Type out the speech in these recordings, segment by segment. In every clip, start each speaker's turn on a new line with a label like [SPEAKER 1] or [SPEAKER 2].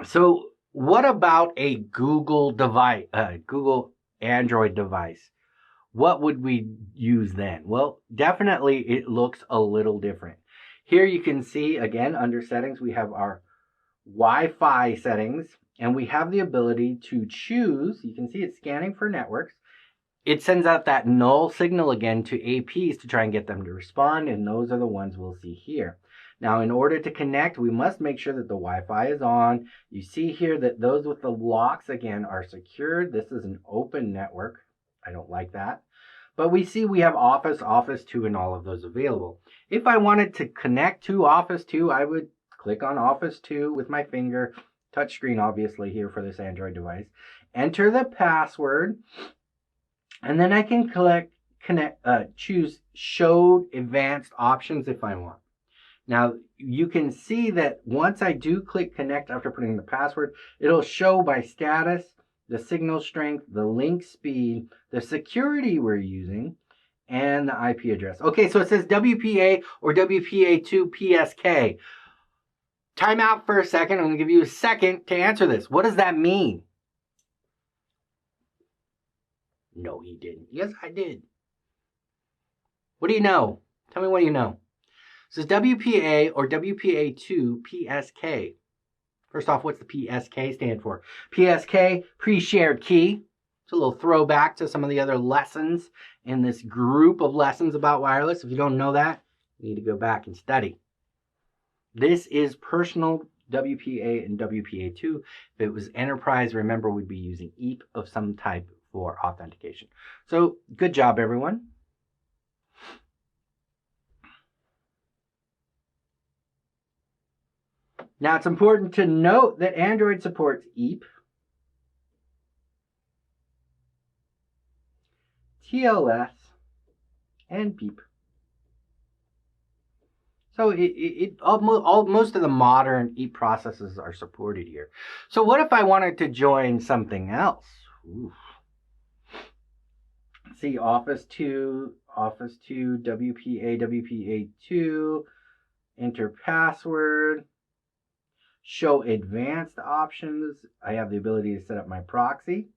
[SPEAKER 1] So what about a Google device, Google Android device? What would we use then? Well, definitely it looks a little different. Here you can see, again, under settings, we have our Wi-Fi settings, and we have the ability to choose. You can see it's scanning for networks. It sends out that null signal again to APs to try and get them to respond, and those are the ones we'll see here. Now, in order to connect, we must make sure that the Wi-Fi is on. You see here that those with the locks, again, are secured. This is an open network. I don't like that. But we see we have Office, Office 2, and all of those available. If I wanted to connect to Office 2, I would click on Office 2 with my finger, touchscreen obviously here for this Android device, enter the password, and then I can choose Show Advanced Options if I want. Now, you can see that once I do click Connect after putting in the password, it'll show my status, the signal strength, the link speed, the security we're using, and the IP address. Okay, so it says WPA or WPA2 PSK. Time out for a second. I'm going to give you a second to answer this. What does that mean? No, he didn't. Yes, I did. What do you know? Tell me what you know. It says WPA or WPA2 PSK. First off, what's the PSK stand for? PSK, pre-shared key. It's a little throwback to some of the other lessons in this group of lessons about wireless. If you don't know that, you need to go back and study. This is personal WPA and WPA2. If it was enterprise, remember we'd be using EAP of some type for authentication. So good job, everyone. Now, it's important to note that Android supports EAP, TLS, and BEEP. So most of the modern EAP processes are supported here. So what if I wanted to join something else? Ooh. See, Office 2, WPA, WPA2, enter password. Show advanced options. I have the ability to set up my proxy.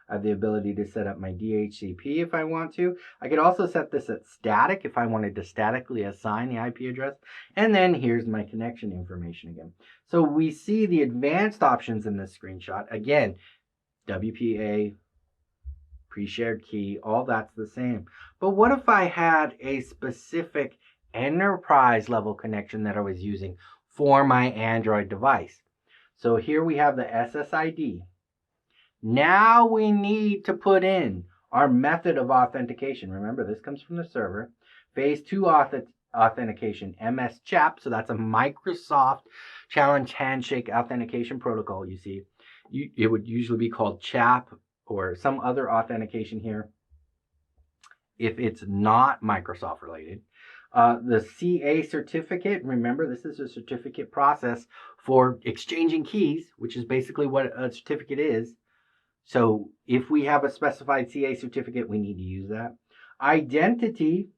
[SPEAKER 1] I have the ability to set up my DHCP if I want to. I could also set this at static if I wanted to statically assign the IP address. And then here's my connection information again. So we see the advanced options in this screenshot. Again, WPA, pre-shared key, all that's the same. But what if I had a specific enterprise level connection that I was using for my Android device? So here we have the SSID. Now we need to put in our method of authentication. Remember, this comes from the server. Phase 2 authentication, MS CHAP. So that's a Microsoft Challenge Handshake Authentication Protocol. You see, it would usually be called CHAP or some other authentication here if it's not Microsoft related. The CA certificate, remember this is a certificate process for exchanging keys, which is basically what a certificate is. So if we have a specified CA certificate, we need to use that. Identity,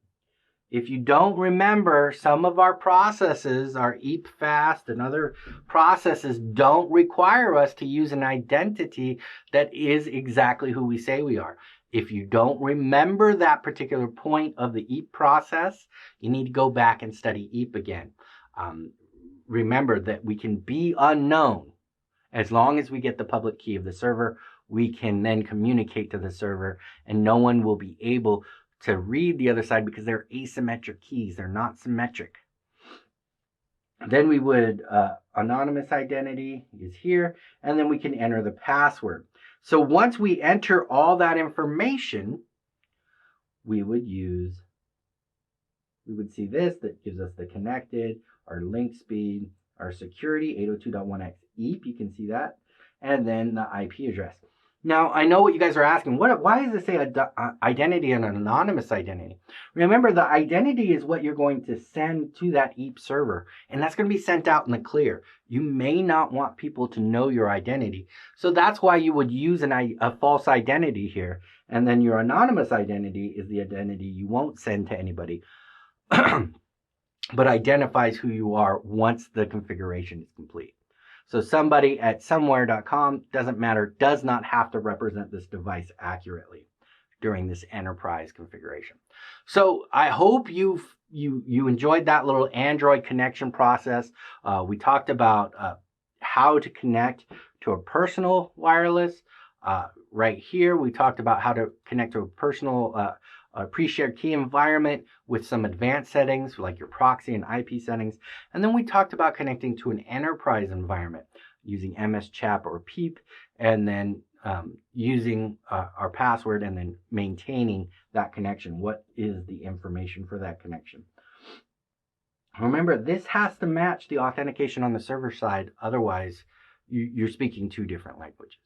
[SPEAKER 1] if you don't remember, some of our processes, our EAP-FAST and other processes don't require us to use an identity that is exactly who we say we are. If you don't remember that particular point of the EAP process, you need to go back and study EAP again. Remember that we can be unknown. As long as we get the public key of the server, we can then communicate to the server, and no one will be able to read the other side because they're asymmetric keys. They're not symmetric. Then we would, anonymous identity is here, and then we can enter the password. So once we enter all that information, we would see this that gives us the connected, our link speed, our security, 802.1x EAP, you can see that, and then the IP address. Now, I know what you guys are asking. Why does it say identity and an anonymous identity? Remember, the identity is what you're going to send to that EAP server, and that's going to be sent out in the clear. You may not want people to know your identity. So that's why you would use a false identity here. And then your anonymous identity is the identity you won't send to anybody, but identifies who you are once the configuration is complete. So somebody at somewhere.com, doesn't matter, does not have to represent this device accurately during this enterprise configuration. So I hope you enjoyed that little Android connection process. We talked about how to connect to a personal wireless. Right here, we talked about how to connect to a personal pre-shared key environment with some advanced settings like your proxy and IP settings. And then we talked about connecting to an enterprise environment using MS-CHAP or PEEP, and then using our password and then maintaining that connection. What is the information for that connection? Remember, this has to match the authentication on the server side. Otherwise, you're speaking two different languages.